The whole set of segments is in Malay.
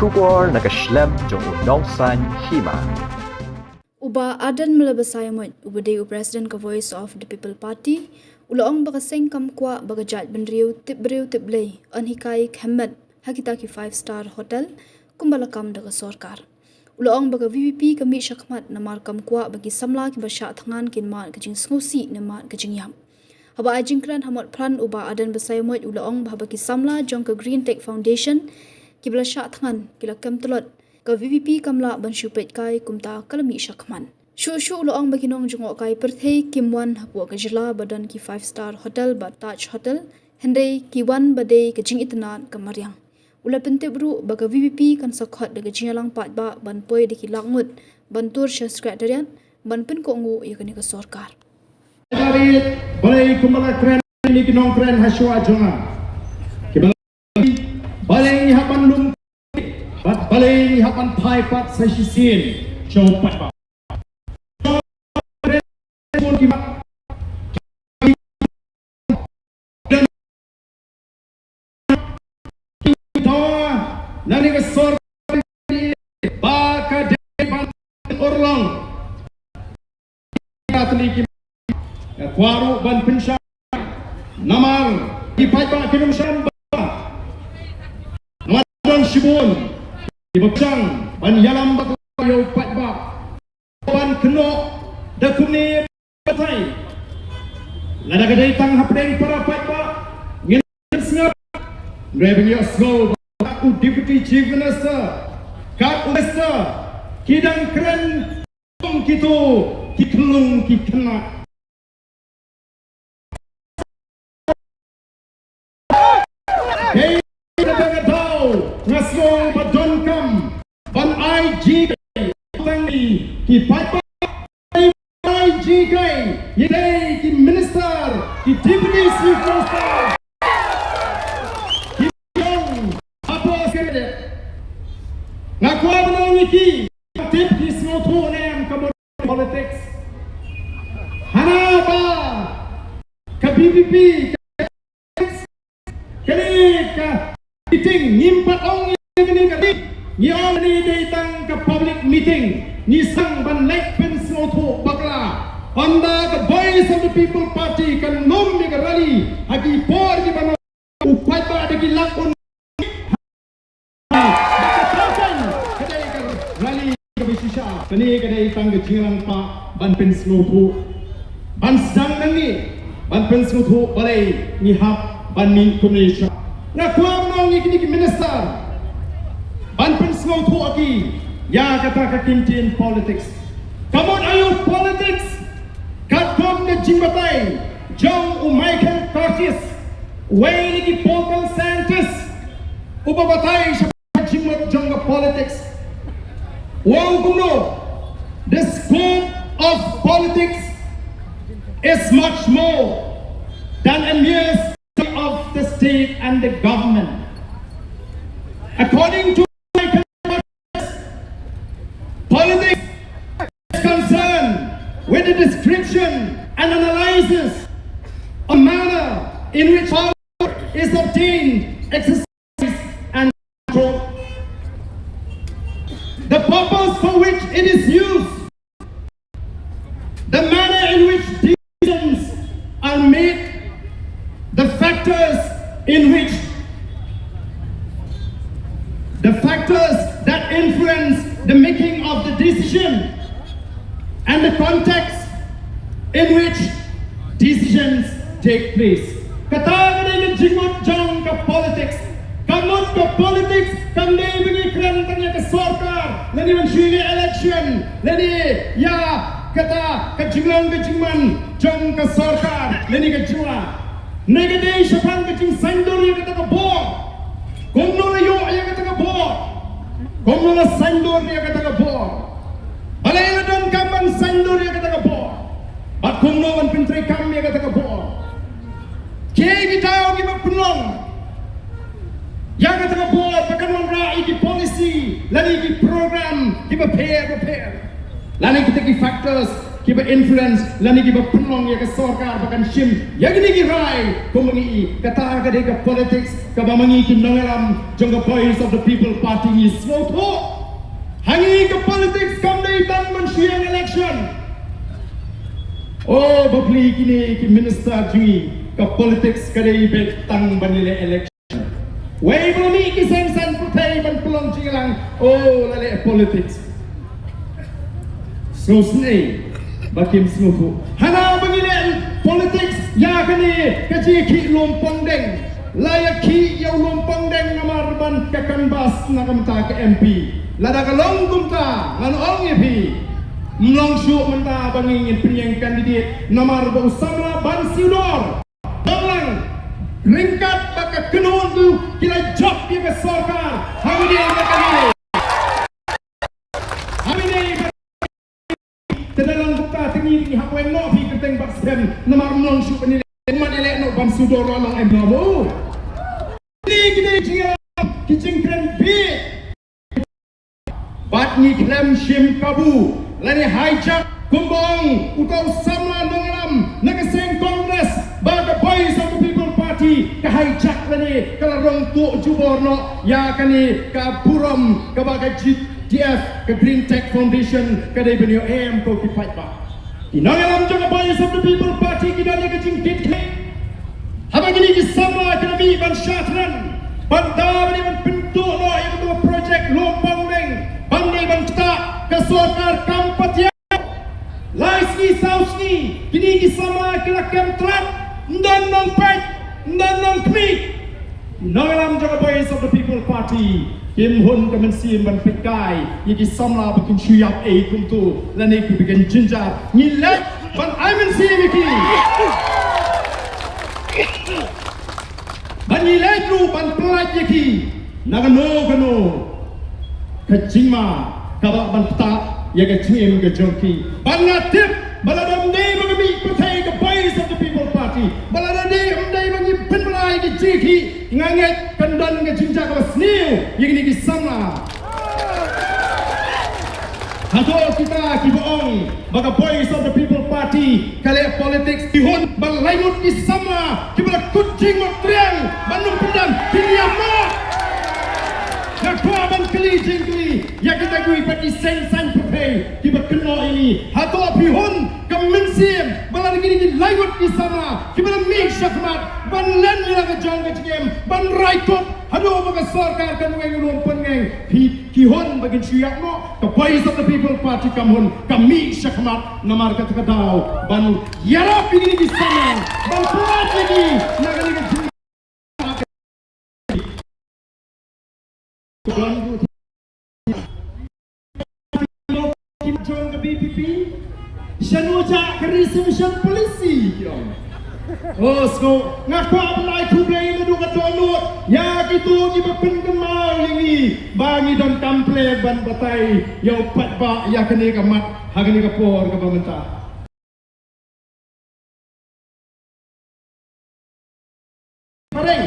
Shubor nakaslem jong unongsan Hima. Uba Ardent melabasayamut ubadeu President ka Voice of the People Party ulaong baka sengkam Kwah baka Jaidbynriew tip Blei an Hikai Khem hakita ki 5-star hotel kumbalakam daga sorkar. Ulaong baka VVP kami syakmat na markam Kwah bagi samla ki basya tangan kin mat kajing sngusi na mat kajing yam. Haba ajingkran hamot plan uba Ardent basayamut ulaong bahaba ki samla jong ka Green Tech Foundation ki belasya tangan kila kem telot ka VVP kamla ban syupet kai kumta kalami syakman. Shu loang baginong jungok kai perthei kimwan hapua ka jila badan ki 5-star hotel ba Taj Hotel hendai ki wan badai ka jing itnan ka Mariang. Ula pentebru baga VVP kan sakhot daga jingalang pat ba ban poi de ki langut ban tur sekretariat ban pen ko ngu ya kani ka sorkar. Dari Blei kumbala kren ni kinong kren haswa jonga. Balai hapan lum bat balai hapan pai pat sa sisin chopat ba. Nani ka sor ba ka depan orlang atli Kwaru ban pensya namar ipai ba kinum syamba namadon sibun ibacang ban yalam ba yo pat ba ban keno da kumni patai lada gadai tang hapdeng para pat ba ngin snap revenue slow ku deputy chief minister kat minister kidang kren kitu kiklung kikna hey daga daw ngasgo badon kam ban IG tangi ki papa IG kai yedai ki minister ki deputy chief minister ki yong apa sekede ngakwa benong iki tip ki snoto nem ka politics hana ba ka BBP ka meeting Ngim patong ni kali ni ong ni datang ke public meeting ni sang ban lek pen snoto bakla onda the Voice of the People Party kan nom ni rally hagi por di bano upai ba de lakon kadai ka rally ke bisisha kani kadai tang ke jingang pa ban pen snoto ban sedang nangi ban pen snoto balai ni hap ban min Indonesia na kuam nong ikini minister ban pen snoto aki ya kata ka kintin politics kamon ayo politics kat kom ke jimbatai jong Michael Curtis way ni political scientist ubabatai sa jimbat jong politics wong kuno the scope of politics is much more than a mere of the state and the government. According to politics is concerned with the description and analysis of manner in which power is obtained, exercised and controlled. The purpose for which it is used, the manner in which decisions are made, the factors that influence the making of the decision and the context in which decisions take place. Kata ni jimot jong ka politics, kamot ka politics, kamne bagi kran tanya ke sorkar, lani mensyuri election, lani ya kata kajinglang kajingman jong ka sorkar, lani kajingla. Negaday syapang kacing sandor yang kata ke bawah Gomno na yung yang kata ke bawah Gomno na sandor yang kata ke bawah Balay na doon kamang sandor yang kata ke bawah At gomno man pintray kam yang kata ke bawah Kaya gitaw ki magpunong Yang kata ke bawah Pagkanong rai ki policy Lani ki program Ki prepare Lani kita ki factors Ki kiba influence lani kiba penong ya ke sarkar bahkan shim ya gini girai ko mengi kata ka de ka politics ka ba mengi ki nongalam jong voice of the people party is slow to hangi ka politics kam dei tan man siang election oh bapli kini ki minister jui ka politics ka dei bet tang banile election wei belumi ki sen putai ban pelong cingalang oh lale politics so snake bakim snufu hana bangile politics ya kani kaji ki lompong deng layak ki yaw lompong deng namar ban kakan bas na kamta ke MP lada kalong kumta ngan ong yepi mlong syu menta bangingin penyeng kandidat namar ba usamla ban siudor dalang ringkat baka kenun tu kila job dia ke sarkar hamdi kami dalam buka tinggi ni hakwen no pi keteng bak sem namar mlong syu penile man elek no bam sudor long embamu ni gede jinga kicing kren bi bat ni Khem shim kabu lani hijack kumbong utau sama nonglam nagaseng kongres baga voice of the people party ka hijack lani kalarong tu juborno ya kani ka buram ka baga DF ke Green Tech Foundation ke Jaidbynriew AM ko ki fight ba inangalam jaga voice of the people party kita ni ke jingkit ke haba gini ki sama kami ban syatran banda ni ban pintu no yang tu project lompong deng bandi ban kita ke sarkar kampatya laiski sauski kini ki sama kila kemtrat ndan nong pet ndan nong kmi inangalam jaga voice of the people party Kim hun kamen sim ban Hikai yiki samla bakin syuyap kum tu lani ku bikin jinjar nilek ban aimen sim yiki ban nilek lu ban pelaj yiki nagano kajima kabak ban peta ya ke cim ke jonki ban ngatip baladam dei bagabi pertai ke voice of the people party baladam dei bagi penmelai ke jiki nganget kandan ke jinjar ke sniu yang ni sama hato kita kiboong baga voice of the people party kale politics ihun balaimut ki sama kibala kucing motriang bandung pendam kiniama ya Kwah ban keli jingli ya kita gui pati sen putih kiba keno ini hato pihun kemensim balan gini ki laimut ki sama kibala mik syakmat ban len ila ke jong ke jigem ban raikot hado baga sarkar kan weng ulum pengeng kihon bagin syuyak mo the voice of the people party kamun kami syakmat namar kata kadau ban yarap ini di sana ban puat lagi nagani ke jong ke BPP syanuja kerismission polisi kira oh so ngaku Blei tu Blei nadu ka donut ya gitu ni bepen kemal ini bangi dan kample ban batai ya pat ba ya kene ka mat ha kene ka por ka pemerintah pareng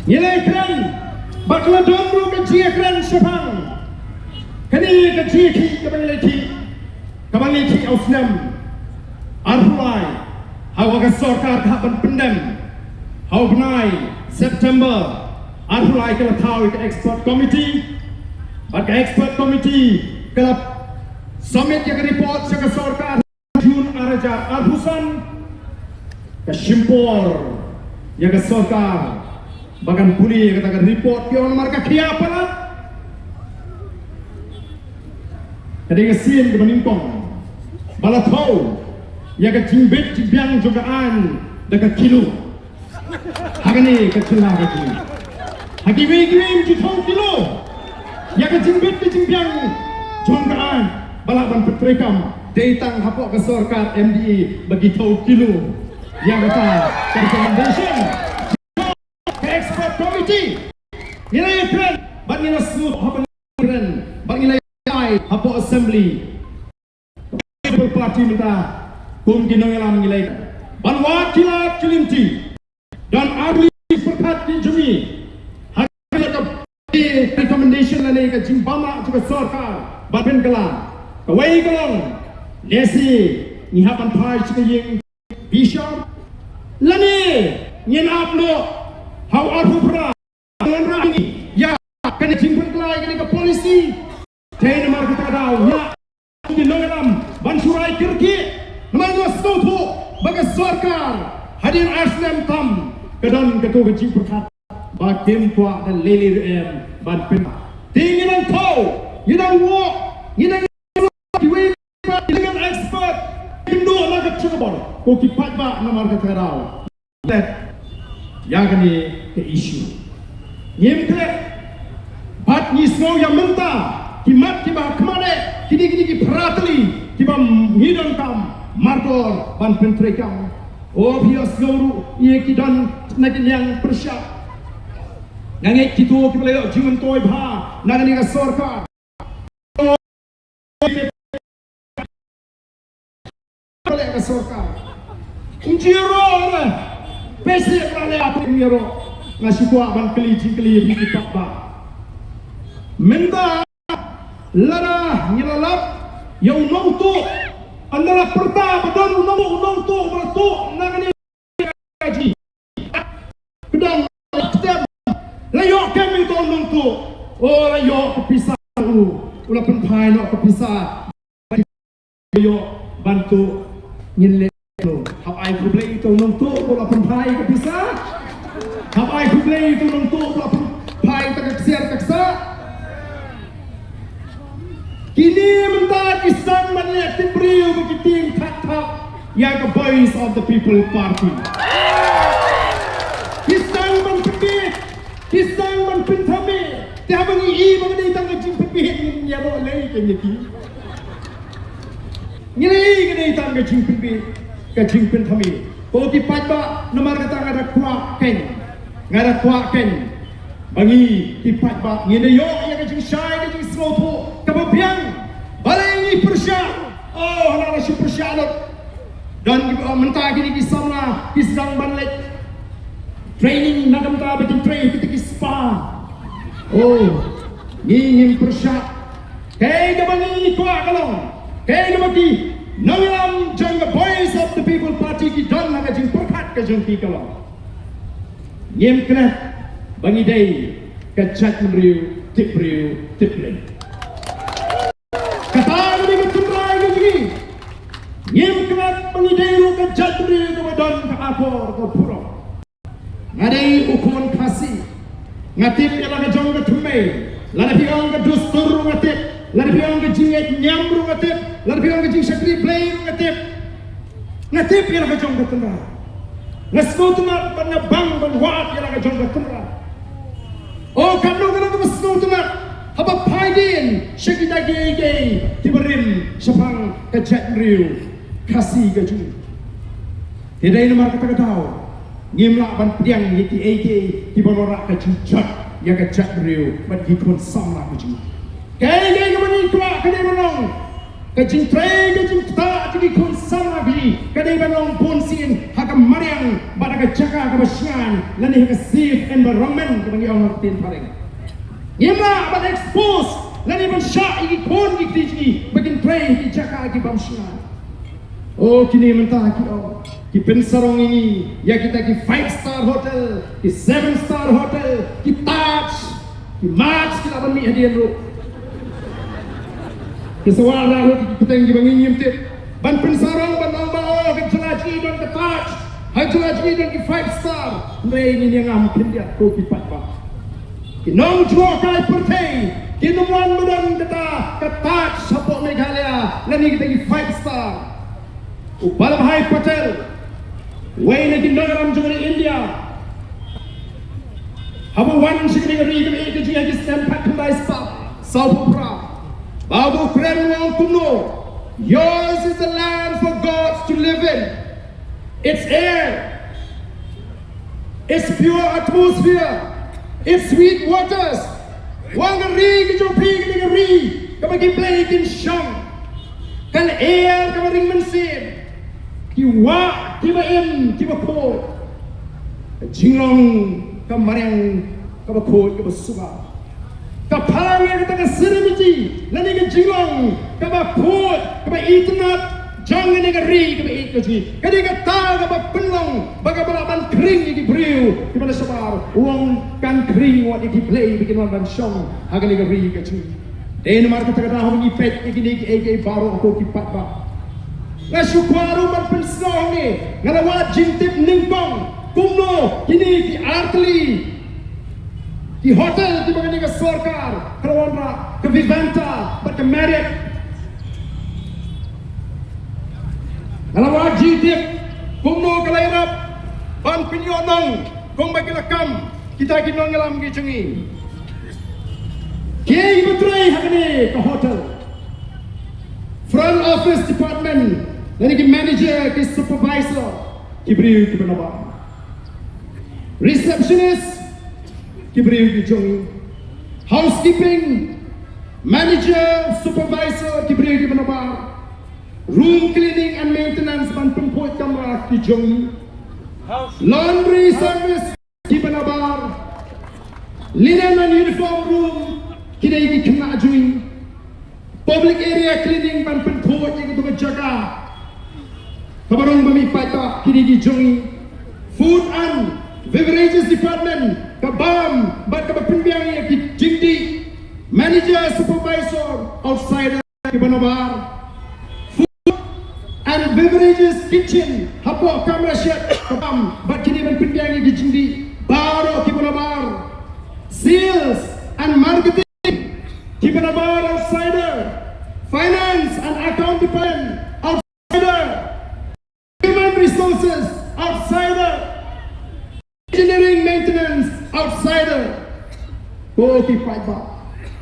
nilai keren bakla domru ke cia keren sepang kini ke cia ki kamang leki ausnam arhulai hawa ke sarkar kapan pendem hawa benai September arhulai ke latau ke expert committee ke expert committee ke summit yang report ke sarkar Jun arajar arhusan ke shimpor yang ke sarkar bahkan puli katakan report ke orang marka kia palat ada kesin ke meningkong balat hau ya ke jimbit jibyang jogaan dekat kilo hagani kecil lagi hagi wigrim jutong kilo ya ke jimbit ke jibyang jogaan balaban petrekam datang hapok ke sarkar MDA bagi tau kilo yang kata recommendation expert committee nilai keren bang nilai smooth apa keren bang nilai apa assembly people party minta kum kinongelam nilai ban wakilat kilinti dan ahli perkat di jumi hasil recommendation decision lani ka jimbama juga sarkar bapen kala kawai kalong lesi ni hapan pai juga yang bishop lani nyen aplo how arfu pra dengan rangi ya kena jimpan kelai kena ke polisi tay namar kita kadau ya di longaram bansurai kirki namar dua setutu bagai sarkar hadir aslam tam kedan ketua jimpan Bakim Kwah dan Lili ban pen tinggal tahu yidang walk yidang diwe dengan expert indo nak cakap ko kipat ba namar ka tarau let yakni ke issue Ngim ke bat ni snow yang menta kimat kiba kemane kini pratli kiba ngidang kam martor ban pen trekam obvious guru ye kidan nak yang persiap Nangit kita kepala jiman toy bah, nangani ka sarkar. Kepala ka sarkar. Injiro na, pesi kepala apa injiro. Ngasih kuat ban keli kita bah. Menda lara nyilalap yang nongtu adalah pertama dan nongtu bertu nangani gaji. Kedang layok kami tolong tu, oh layok kepisah ulah penpai nak kepisah, layok bantu nyelek tu, hab ai Blei tolong tu, ulah penpai kepisah, hab ai Blei tolong tu, ulah penpai terkeksiar teksa. Kini mentah kisah mana Briew begitu tak yang the voice of the people party. Kisah berpikir. Kisang man pintame, tiap bagi bagi dia tangga jimpen bihet ni nyaro lei ke nyeki. Nyelei ke dia tangga jimpen bihet ke jimpen thame. Ko ti patba nomor kata ngada Kwah ken. Bagi ti patba ngene yo ya ke jing shai ke jing sloto kababiang. Balai ni persya. Oh hala si persya dan mentah gini kisamna kisang banlet. Training nak kita bikin train kita kispa. Oh, Ngim persyak. Kay kabani Kwah kalong. Kay kabaki nangram jang the voice of the people party ki don nak jing perkat ke jang ki kalong. Ngim kena bangi day ke Jaidbynriew Blei. Kata ni bertembrai ke sini. Ngim kena bangi day ke Jaidbynriew ke don ke akor ke purong. Ngadai ukuman kasih, ngatip yang lagi jauh ke tumai, lalu piang ke dustur ngatip, lalu piang ke jinget nyamru ngatip, lalu piang ke jing sakri Blei ngatip yang lagi jauh ke tengah, ngasku tengah pada bang dan wat yang lagi jauh ke tengah. Oh kamu kena tu ngasku tengah, apa paidin, syakita gay, tiberim, sepang ke Jaidbynriew, kasih ke jung. Tidak ini market tak tahu. Ngim lah ban piang yaki di banorak ke jujat ya ke Jaidbynriew ban gikon sama ke jung. Kay kemani Kwah ke dia menong ke jing tray ke jing ta jadi kon sama bi ke dia menong pun sin hak mariang pada ke jaga ke basian lani ke safe environment ke bagi orang tin paling. Ngim lah ban expose lani ban syak iki kon iki bagin tray ki jaga ke basian. Oh kini mentah ki ki pensarong ini ya kita ki 5-star hotel, ki 7-star hotel, ki Taj, ki March kita bani hadiah ro. Ki sawara ro kita ngi bangi nyimtip. Ban pensarong ban bao ke jelaji dan ke Taj, ha jelaji dan ki 5-star. Blei ni yang am pindia ko ki patba. Ki nong juo kai pertai, ki nomwan badan kita ke Taj sapok Meghalaya, lani kita ki 5-star. Upalam hai hotel way na ginagaram sa India. Haba one signing rin kami ito siya gistem patulay spa Salpura. Babu kremwang kuno. Yours is the land for gods to live in. It's air. It's pure atmosphere. It's sweet waters. Wang ri kejong pi kejong kamagi Blei kin syang. Kan air kamaring mensim. Kiwa, kiba kiba ko. Jinglong kamarang kiba ko kiba suka. Kapangnya kita ke serimiti, lani ke jilong, kaba put, kaba internet, jangan ni ke ri, kaba ikut ni. Kadi kata kaba penlong, baga balapan kering di Briew, di mana sebar uang kan kering wat di Blei bikin orang song, hagan ni ke ri ke ni. Dan nomor kata kata hong ipet iki eke baru aku kipat ba. Ngasukwaru ban pensong ni, ngalawat jintip ningkong, kumno kini di artli. Di hotel di bagian ke Sorkar, Krawandra, ke Vivanta, ke Marriott. Kalau wajib kumno ke lairap, ban penyonong, kong bagi lakam, kita kinong ngalam ke cengi. Kiai betray hakni ke hotel. Front office department, dari ke manager, ke supervisor, ke Briew ke Benabang. Receptionist, Briew di Jongi, housekeeping, manager, supervisor di Briew di Benabang, room cleaning and maintenance ban pempuat kamera di Jongi, laundry service di Benabang, linen and uniform room kini di kena Jongi, public area cleaning ban pempuat yang itu menjaga, kabarong bamipat kini di Jongi, food and beverages department, kabam, bat kabapimbiang yang jingdi, manager, supervisor, outsider, kibanabar, food and beverages kitchen, hapok kamera chef, kabam, bat kini pimbiang yang jingdi, baro kibanabar, sales and marketing, kibanabar, outsider, finance and account department, outsider, human resources, outsider, engineering maintenance, outsider. Oh, kipai ba.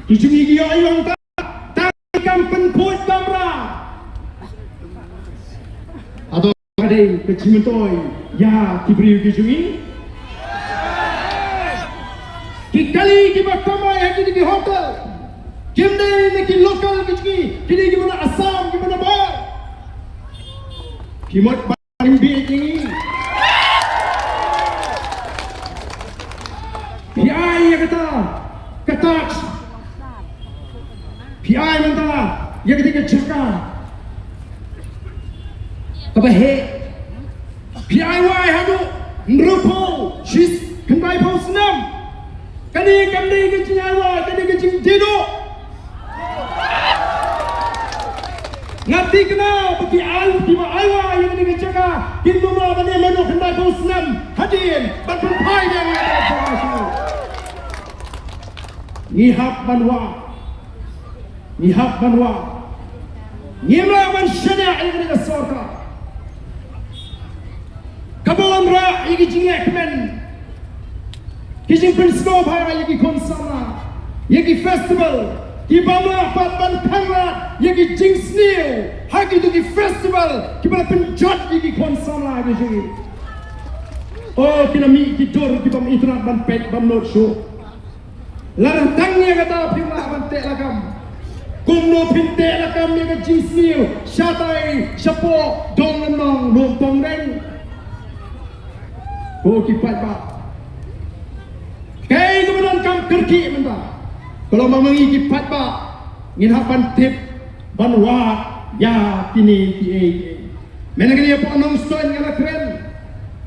Kijungi giyo ayong ta kam penput kamera. Atau ada kecimentoy ya Briew kijungi. Kikali kibakamay hagi di hotel. Kimday naki local kijungi. Kini gimana Assam gimana ba? Kimot ba ini? PI yang kata PI manta yang ketika cakap apa he PI wai hadu nrupo shis kendai pau senam kani kecinyawa kani kecing tido ngati kena bagi ayu tiba aywa yang ketika cakap kintu ma bani mano kendai pau senam hadir ban perpai yang ada informasi Nihap banwa Ngimla ban syana yang ada sorka Kabawan ra yang jingek men Kijing pensko bhara yang konsana yang festival ki bamla pat ban pangrat yang jing snew hagi tu ki festival ki bala penjot yang konsana yang oh kinami ki dor ki bam internet ban pet bam not show larang tangnya kata pimla bantek lakam kumno pintek lakam yang jis niu syatai syapo dong nong lompong deng oh kipat ba kai kemudian kam kerki menta kalau memangi kipat ba ngin hapan tip banwa ya kini ki menagani apa nong stone ngala keren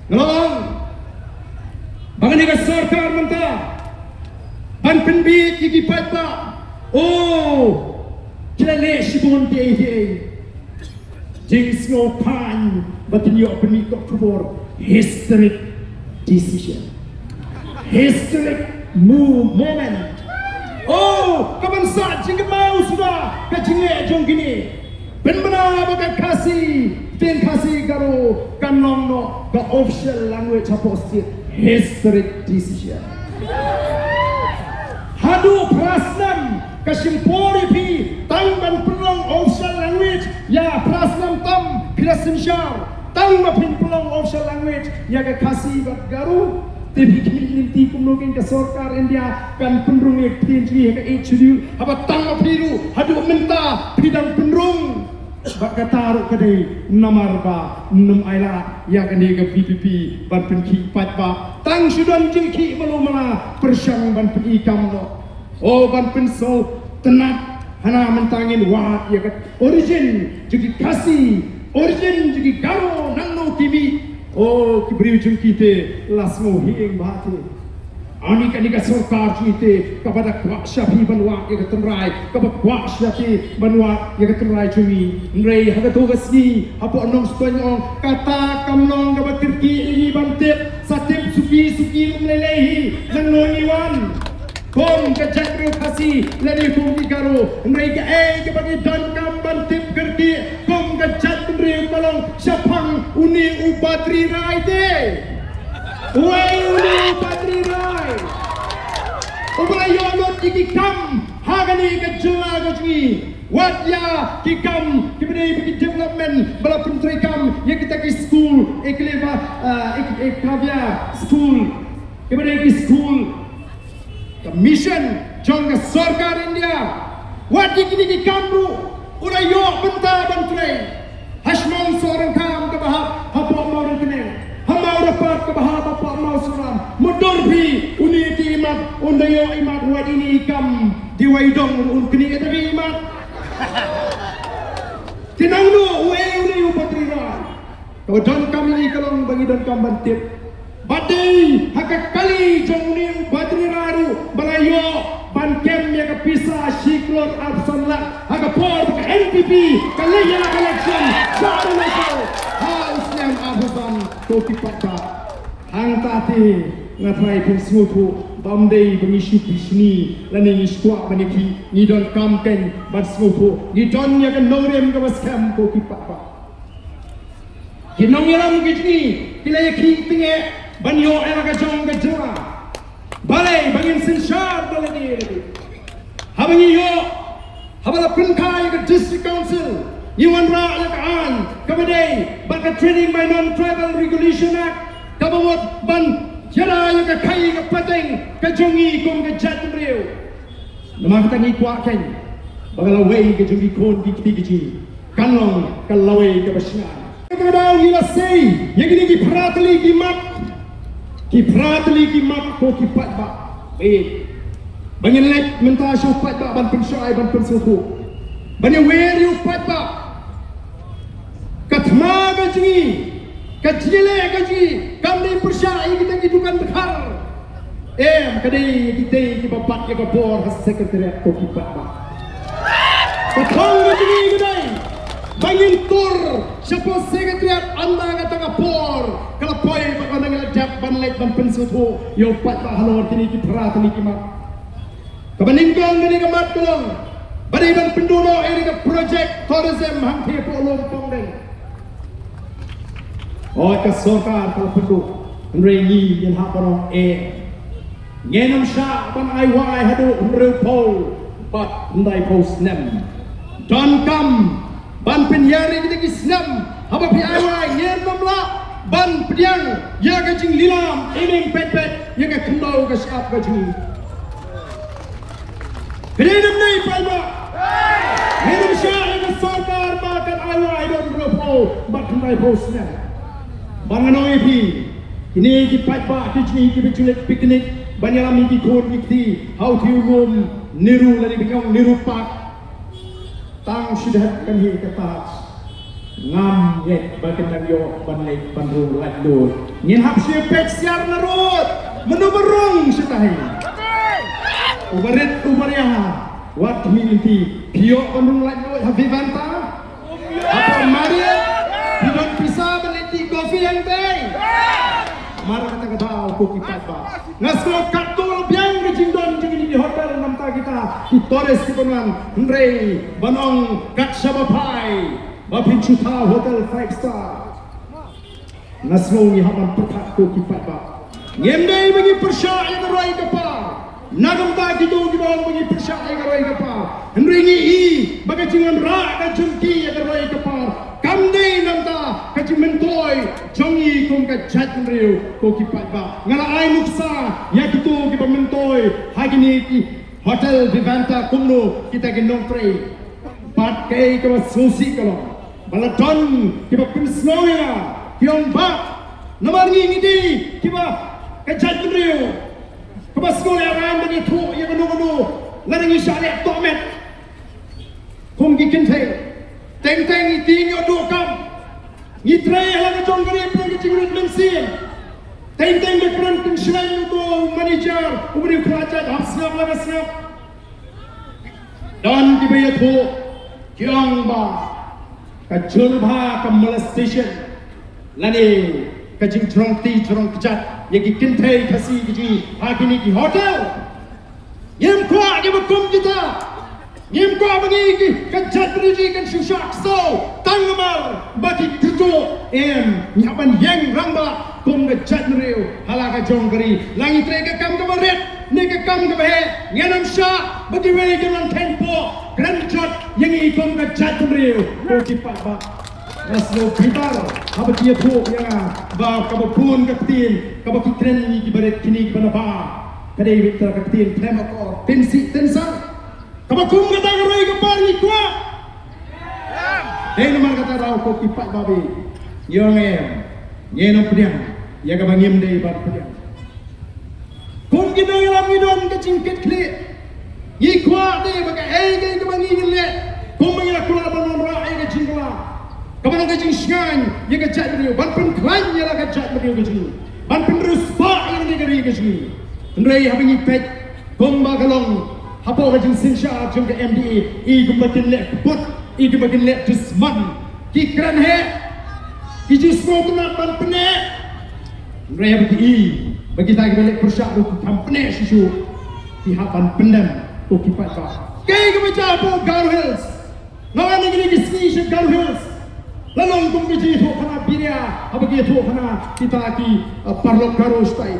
ngelong bangani ka sarkar menta ban penbit gigi patba oh kila le shibon de jing snow pan but you open me got for historic decision historic moment oh kapan saat jing mau sudah ka jinge jong gini ben bana baga kasi ten kasi garo kanong no the official language apostate historic decision hadu prasnam kasimpori pi tangban pelong official language ya prasnam tam kirasinsyar tang mapin pelong official language ya ke kasih bat garu tapi kini kumnokin ke sorkar India kan penrung ek tinji ke schedule apa tang mapiru hadu menta bidang penrung bak kataru kadai namar ba num aila ya kan ke PPP ban penki pat ba tang sudan jingki belum mana persyang ban ikam no Oh ban penso tenat hana mentangin wat ya kat origin juga kasih origin juga garo nang no kimi oh ki Briew jung kite lasmo hiing bahati ani kan ika sarkar kite kepada Kwah syafi banwa ya ketenrai kepada Kwah syafi banwa ya ketenrai cumi nrei haga tugasni apo nong spanyol kata kamlong kepada Turki ini bantip satip suki umlelehi nang no iwan Kong ke Jaidbynriew kasih lari kong digaro mereka ke bagi dan kamban tip kerti kong ke Jaidbynriew tolong siapang uni ubatri rai de wei uni ubatri rai ubay yolot ikikam hagani ke jela gajni wadya kikam kiberi bagi development bala pentri kam yang kita ke school ekleva ekavia school kiberi ke school mission jong sarkar India wadi kini kamru udah yok benta bantre hashmon seorang kam ke bahap apa mau rekene hama rapat ke bahap apa mau suram mundur bi uniti imat unda yo imat wadi ni kam diwaidong un kini tapi imat tinang lu we uni upatrira kau don kam ni kalau bagi don kam bantip badai haka kali jong ni upatrira balayo ban Khem ya ka pisa shiklor abson la haka por ka NPP kalaya election saru naso ha islam abusan to tipaka hang tati ngatrai pun smutu bamdei bengisu bisni lani iskwa baniki ni don kamken ban smutu ni don ya ka norem ka baskam to tipaka kinong yaram gitni kilaya ki tinge banyo era ka jong ka jura Blei bangin sinshar balani habangi yo habala pinkai ke district council yuan ra ya kan kabadai ban ka training by non tribal regulation act kabawat ban jara ya ka kai ka pateng ka jongi kong ka Jaidbynriew nama kita ni Kwah ken bagalawai ka jongi kon di kiti kanlong kalawai ka basna kadang ila sei yagini ki pratli ki mat ki mat ko ki pat ba bangin lek menta shu pat ba ban pensyai ban pensuku bangin weri pat ba katma gaji kajile gaji kami persyai kita hidupan bekar kadai kita ki bapak ki kapor sekretariat ko ki pat ba katong gaji kadai bangin tur siapa sekretariat anda kata kapor kalau poin bakal ngelajak ban lek ban pensutu yo pat ba halor kini ki prat ni ki mat kabaningkong ni kamat kolong bari ban pendono ini ke project tourism hang thi po lom pong deng ka sarkar kalau pendu nrengi yen ha parong ngenam sha ban ai wai hadu mreu pol bat ndai post nem don kam ban penyari kita kisnam haba pi ai wai yen mamla ban pediang ya ka jing lilam iming pet ya ka kendau ka siap ka jing Kedai ni palma. Hidup syah yang sarkar makan ayah idon berapa batang posnya. Bangan OEP. Ini kipat pak kicni kipiculik piknik banyalam iki kon ikti how to room niru lari binyong niru pak. Tang sudah kan hi kata ngam yet bakan yo banlek panru lado. Ngin hap siapet siar narut menuberung setahi. Ubarit ubariah wat minti pio pandung lado havivanta apa maria bidon pisa beliti kopi yang teh marah kata ko kipat ba ngasko katul biang ke jindon jing di hotel namta kita di Torres di Penan Ndrei Banong kat Sabapai bapin chuta hotel 5 star ngasko ni haman petak ko kipat ba ngemdei bagi persya yang roi kapal nagam ta gitu gibang bagi persya yang roi kapal Ndrengi i bagai jingan ra ka jumki yang roi kapal kamdei namta ka jimentoy jongi kong ka Jaidbynriew ko kipat ba ngala ai nuksa ya gitu ki pamentoy hagini ki hotel Vivanta kumno kita ki nongtre pat kay ka susi kalo baladon ki ba pinsnoya kiong ba namarngi ngidi ki ba ka Jaidbynriew Kapag sekolah yang bagi tu, yang ganu Larang isyalik tomet. Kung gikintay. Teng-teng itinyo dokam. Ngitray lang jong gari pang gicingrit mensin. Teng-teng dekran kinslan to manager. Ubri kerajaan hapsnap lang snap. Dan dibayat ho. Kiang ba. Kajulba ka molestation. Lani kajing cerong kejat. Yang gikintay kasi giji. Hakini ki hotel. Ngim Kwah dia berkum kita. Ngim Kwah bagi kejat beriji kan susyak so tanggamal bagi tutu nyapan yang ramba kum kejat Jaidbynriew halaka jonggeri langit rega kam kemaret nega kam kebahe nganam syak bagi wei dengan tempo granjot yang ikum kejat Jaidbynriew ko kipat ba Rasno bitar apa dia tu ya ba kabapun kaptin kabaki kren ni kibaret kini kibana ba kadai bitar kaptin tema ko tensan kabakum kata ngerai kepar ni Kwah. Nomor kata rau ko kipat babi. Yo Ngim pediang. Ya ka bangim dei bab pediang. Kum kita ngelam ngidon ke cingkit klik. Yi Kwah dei baka ke bangi ngile. Kum mengira kula ban rai ke cingkla. Kaban ke cing sngan ya ke Jaidbynriew ban pen klan ya la ke Jaidbynriew ke cing. Ban pen ruspa yang ni ke cing. Ndrei habangi pet kum bagalong apa orang sinsya jumpa MDA, makin lek kebut, makin lek desman, kikran he, kiji semua tu nak ban penek, mereka bagi tak lek persyak tu kam penek susu, kihapan pendam, tu kipat kau, kaya kebaca apa Garou Hills, nawan negeri kisni se Garou Hills, lalu kum biji tu kena biria, apa dia tu kena kita ki parlok Garou stay,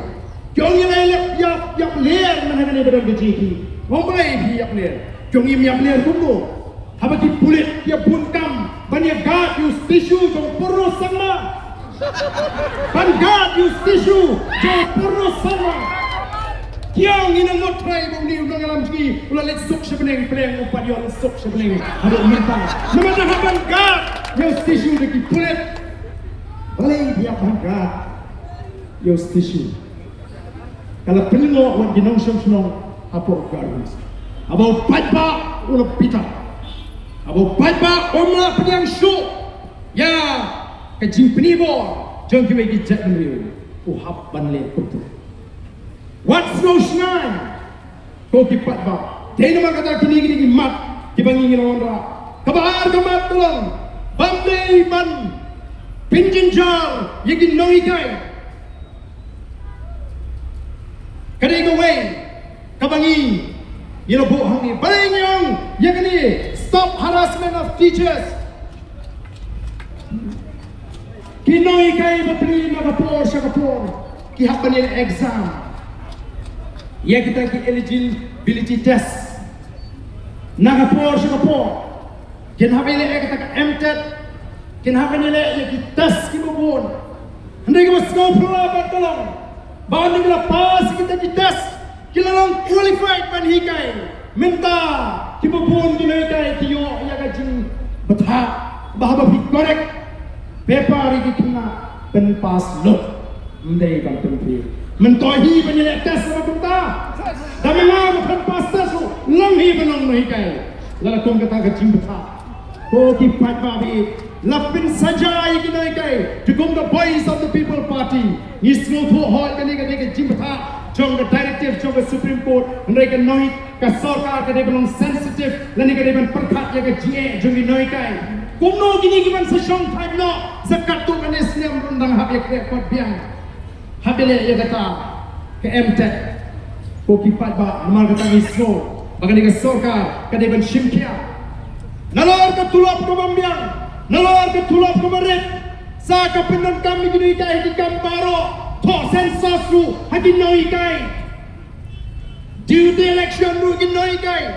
kau ni lek yap leer mana ni berada biji. Blei dia player, Ngim yang player kumpul. Apa ki pulit dia bunkam, banyak guard use tissue jom perlu sama. Ban guard use tissue jom perlu sama. Kiang ini not try bang ni ulang alam segi, ulang let sok sebeneng peleng upah dia let sok sebeneng. Ada minta, nama dah ban guard use tissue deki pulit. Blei dia ban guard use tissue. Kalau pelengok wan ginong senong. Apa garus? Apa patba ulah pita? Apa patba omla pediang show? Ya, kecing penibo, jom kita pergi Jaidbynriew. Uhap banle kutu. What's no shine? Kau kipat ba? Tena makata kini mat, kibangi ngilonda. Kabar kamat tolong. Blei ban pinjinjar, yagi noikai. Kadai gawe. Kabangi, bu hangi, paling yang ini stop harassment of teachers. Kinoi kai bapli nakapor syakapor, kihapan yang exam. Ya kita ki eligibility test. Nakapor syakapor, kinhapan yang kita MTET, kinhapan yang ki test kibubun. Hendak kita sekolah pula tolong, bahan kita pas kita ki test. Kita lang qualified pan Hikai, minta kibubun kita Hikai kiyo ya kajing betah bahaba correct paper ini kena pen pass look mendai kan penpi mentohi penilai tes sama kita dah memang pen pass tes lang hi benong Hikai lalu kong kata kajing betah ko kipat babi lapin saja kita Hikai cukup the voice of the people party nismo tu hot kani kajing betah jom the directive jom the Supreme Court mereka noi ke sarkar ke dia belum sensitif dan dia belum perkat ya ke GA jom di noi kai kumno gini giman sesong time no zakat tu kan Islam rundang hab ya ke kot biang habile ya kata ke MTET ko kipat ba nomor kata ismo bagai ke sarkar ke dia belum shimkia nalor ke tulap ke bambiang nalor ke tulap ke baret sa ka penan kami gini kai di kamparo Tok sensus lu hati noi kai. Due to election lu hati noi kai.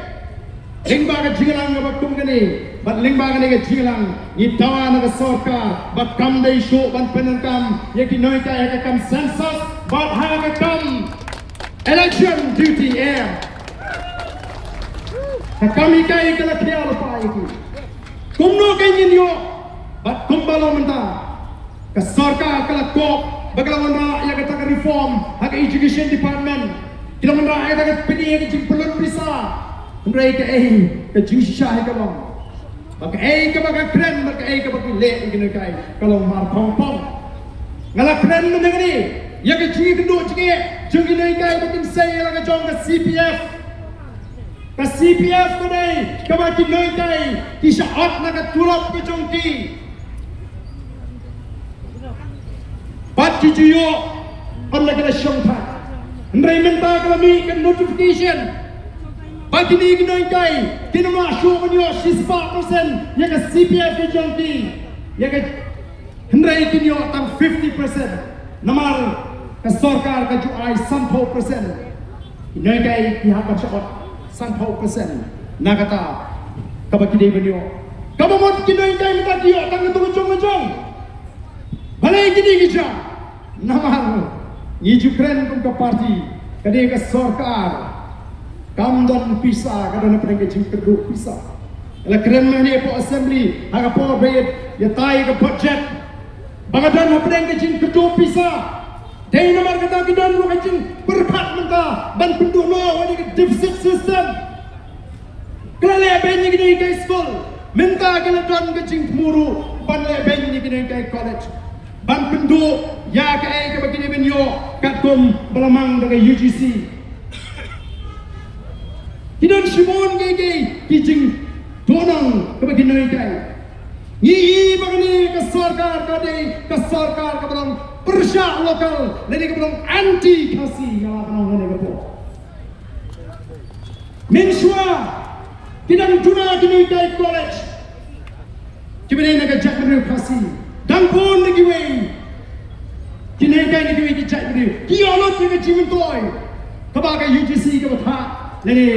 Lingba ka jingalang ka bakum kani. Bat lingba ka ni ka jingalang. Ni tawa na ka sarkar. Bat kam day show ban penangkam. Yaki noi kai ka kam sensus. Bat ha ka kam election duty air. Ka kami kai ka la kaya lupa iki. Kumno kai ninyo. Bat kumbalo menta. Ka sarkar ka la kop. Bagaimana rakyat kata reform hak education department kita menrakyat kata pedi yang cipulun bisa mereka ke jingshai ke long bak ke bak kren bak ke bak le ke kai kalau mar pong pong ngala kren menengani ya ke jingi kedua jingi kai bak saya la ke jong ke CPF ke CPF ko dai ke bak kai ki syaat na ke tulap ke jong ki bat ki jiyo Allah ke syong tha ndai menta kami ke notification bagi ni ginoi kai kinama show menyo 6% ya ke CPF ke jongki ya ke hendrai kinyo tang 50% namar ke sarkar ke juai 100% ginoi kai pihak bersyukur 100% nakata ka bagi dia menyo kamu mau ginoi kai minta dia tang tu jong balai gini gija namar ni Ukraine kum ke parti kade ke sarkar kam don pisa kadang pernah kecil kedua pisa. Kalau kerana ni po assembly, agak po bayar ya tay ke budget. Bagadan pernah kecil kedua pisa. Dari nomor kata kita lu kecil berkat mentah ban penduk no wani ke deficit system. Kalau leben ni kita ke school, mentah kalau don kecil muru ban leben ni kita ke college. Ban penduk ya ke bagi ni benyo katum belamang dengan UGC. Hidan Shimon gege kijing donang kebagi noi kai ngi bagani ke sarkar ke belong persya lokal leni ke belong anti kasi ngala belong leni ke po mensua hidan tuna kinoi kai college kibene na Jaidbynriew kasi dan pun lagi wei kinoi kai lagi wei Jaidbynriew kiolot ke jimentoy kebaga UGC ke betha leni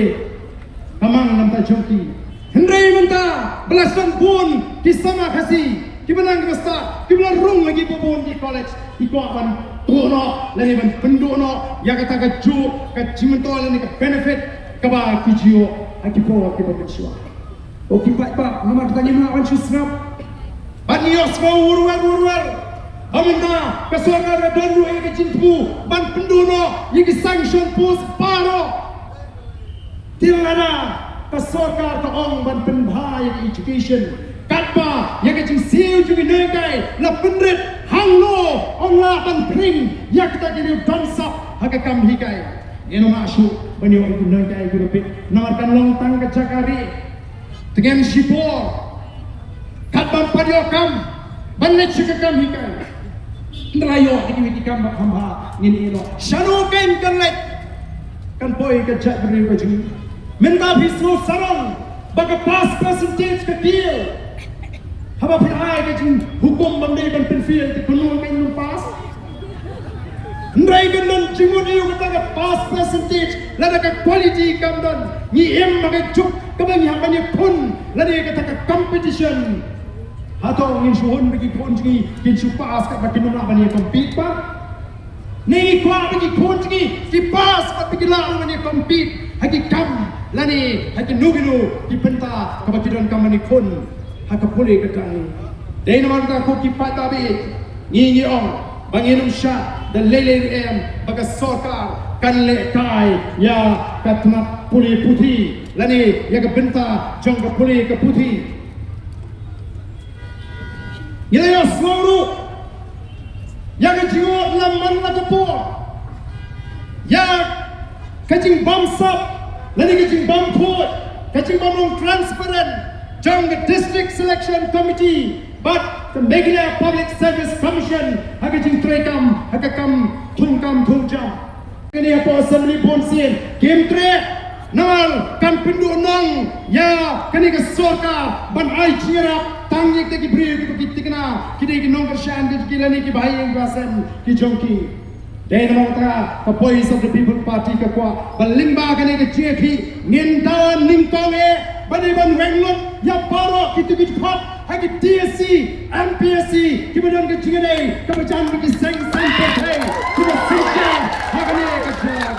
Kamang nampak joki. Hendrai mentah belasan pun kisama kasih. Kibelang kita, kibelang rung lagi pun di college. Ikuan tuno, lagi ban penduno. Ya kata keju, kejimentol ini ke benefit kebal kijio. Akipo bersyukur. Okey pak, nama tanya mana wan susnap. Banios mau urwar. Aminta kesuara dan lu yang kecintu ban penduno yang sanction post paro. Tiada kesorkar keong ban penbahaya education katba yang kecil siu juga negai la penrit hanglo ongla ban pring yang kita jadi dansap hakam hikai eno masuk bani orang negai grup namarkan longtang ke Jakari dengan sipor katba padiokam banlet juga kam hikai nelayo ini kam hamba ini eno shano kain kanlet kan poi ke Jaidbynriew ke jing minta pisau sarang bagi pas percentage kecil apa pilai kecil hukum bandai dan penfil penuh minum pas ndai gendon cimut iyo kata pas percentage lada ke quality kamdan Ngim bagi juk kebangi hambanya pun lada kata competition atau ingin suhun bagi pun cigi ingin supas kat bagi nuna bani compete pak ni Kwah bagi pun cigi si pas bagi lah bani compete hagi kam lani haki nuginu dipenta kabatiran kamani kon haka pole katang dai nama ka ko ki patabi ngi ong banginum sha dan lele em baga sarkar kan le kai ya katna puli puti lani ya ka benta jong ka puli ka puti ila yo smuru ya ka jiwo lamman la ka po ya kajing bamsap lani kacing bam put, kacing bam long transparent, jang the district selection committee, but the regular public service commission, hakacing trekam, hakakam, tungjam. Kini apa assembly bonsin, game tre, nawal kan pindu nong, ya kini ke sorka, ban ai cirap, tangi ke Briew ke kitikna, kini ke nong kershan ke kilani ke bahaya yang basen ke jongki. Dari nama the voice of the people party ke Kwah berlimba kini ke JP ngintawan ningkonge bani ban wenglot ya paro kita kuat hagi DSC MPSC kemudian ke JNA kemudian ke seng sampai kita singkir hagi ke JNA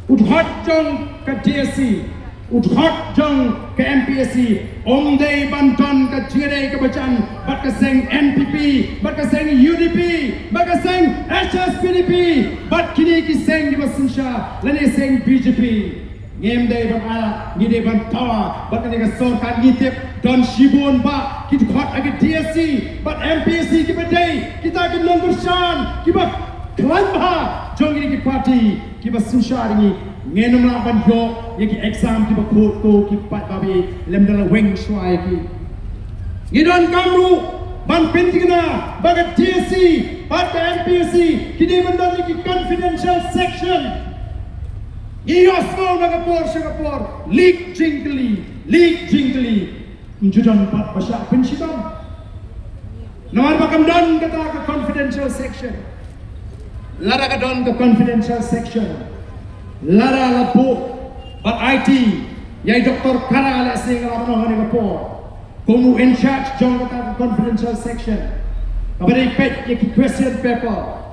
udhat jong ke DSC udhat jong ke MPSC omdai bantan ke JNA kemudian bat ke seng NPP bat ke seng UDP bat ke seng HSPDP bat kini ki seng di Basinsha lani seng BJP Ngim day ban ala ni day ban tawa bat ni ka sorkan ngitip don shibon ba kit khot ag DSC bat MPSC ki badai kita ki non bershan ki ba klan ba jong ni ki party ki ba sunshar ni ngenom la ban yo ye ki exam ki ba khot ko ki pat ba bi lem dala weng shwai ki ni don kamru ban pentingna baga DSC bat MPSC ki day ban don ki confidential section Iyosmo Singapore, leak jingly, Judan Pat Basha Pinchidon. No one bakam don kata confidential section. Lara ka don the confidential section. Lara lapo, but IT, yay Dr. Kara let's say Singapore. Kumu in charge jong kata confidential section. Kabari pet yaki question paper.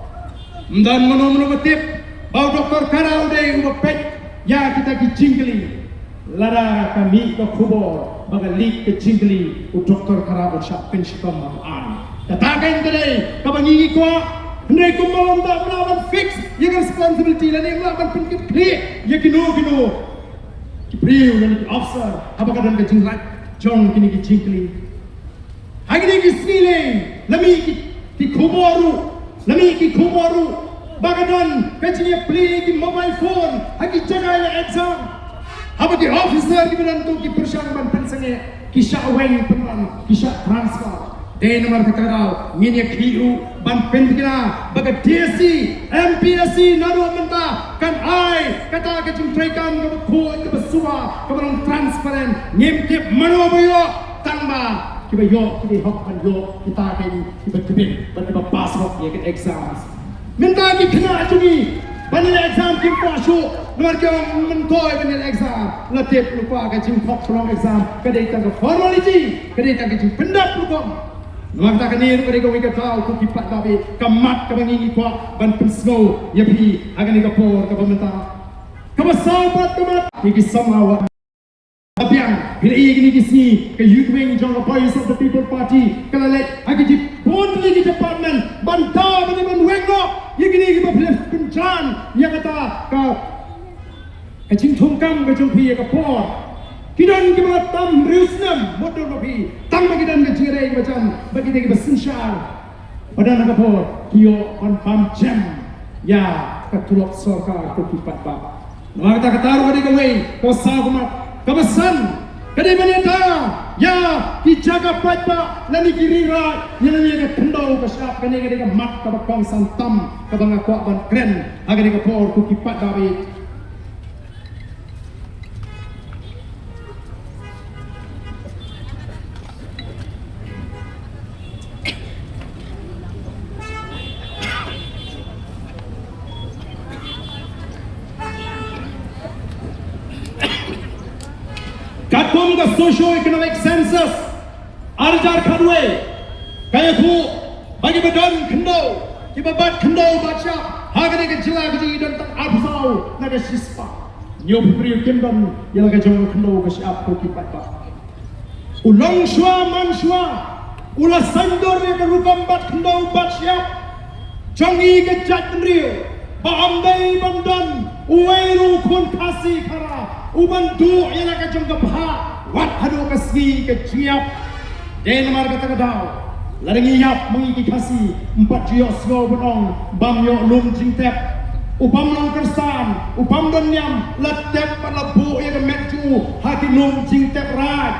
Mdan mono batip. Bau Dr. Kara udah ubah ya kita ki jingli lara kami ke kubur baga lik ke jingli u Dr. Kara ucap pensikom an katakan tadi kabangi ko hendai ko malam tak melawan fix yang responsibility dan yang melawan penkit clear ya kino ki Briew dan ki officer apakah dan ke jinglat jong kini ki jingli hari ni ki sniling lami ki kuburu Bagadan kecinya play ki mobile phone haki jaga le exam apa ki officer ki bantu ki persyangban pensange ki syaweng penan ki syak transfer de nomor kakau nginya kiu ban pentina baga DSC MPSC nadu menta kan ai kata ke cintaikan ke ko ke besua ke barang transparan ngimtip manoboyo tangba ki bayo ki hok ban yo kita ke ki bekebin ban ba pass hok ye ke exams minta ki kena jadi banil exam kim pasuk nomor ke mentoi banil exam latip lupa ke jim kok long exam kedai tang formality kedai tang jim pendap lupa nomor tak ni kedai ko wika tahu ku kipat babi kamat ka bangi kwa ban pensgo yapi agan ka por ka pemerintah ka basabat kamat ki samawa apiang bila ini kisni ke youth wing jong voice of the people party kala let agi di bontli di department banta ban wengo yigini ki baples pencan ya kata ka jing thongkam ka jong pi ka por kidan ki ba tam rusnam modol pi tang bagi dan ke jire macam bagi de besinshar badan ka por kio pan pam jam ya ka tulok sorkar ko kipat ba no kata taru de ka wei ko sa kumat kabasan kadai maneta ya dijaga patba lani kirira yang ni ke pendau ke syap kene ke mat ka bakong santam ka banga kwa ban kren aga ke por ku kipat dawi Katum ka socio-economic census arjar khadwe kaya thu bagi badan kendo kibabat kendo baca hagane ke jila ke dan tak absau naga sispa nyo Briew kimban yang ka jong kendo ke siap ko kipat ba ulong shwa man shwa ula sandor ke rukam bat kendo bat siap jongi ke Jaidbynriew ba amdai bandan uwairu kun kasi kara uban du yang ka jong gabha wat hadu kasgi ke jiap den mar kata kadau larengi yap mengi kasi 4 jios go benong bam yo lum jingtep upam long kerstan upam don nyam latep palabu yang metu haki lum jingtep raj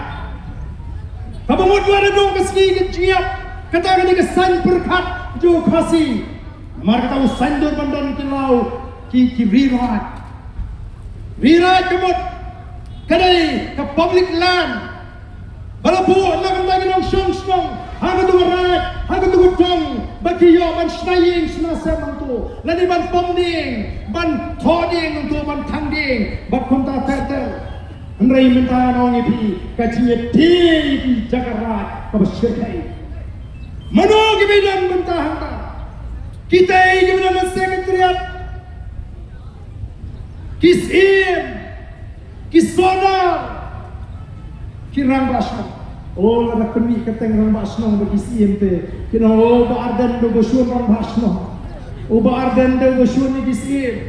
kabamut wada do kasgi ke jiap kata ni kesan berkat jo kasi mar kata usandor bandan kilau ki rirat kemut kadai ke public land balabu nak lagi nong song haga tu rat haga tu jong bagi yo ban snaying snasa mantu lani ban pomding ban thoding tu ban tangding bat konta terter andrai minta nong ipi kajinya di Jakarta ka besyirkai mano gibidan minta hanta kita gibidan sekretariat kisim kisona kirang basno oh la keni keteng rang basno bagi sim te kino oh ba Ardent do bosun rang basno oh ba Ardent do bosun ni kisim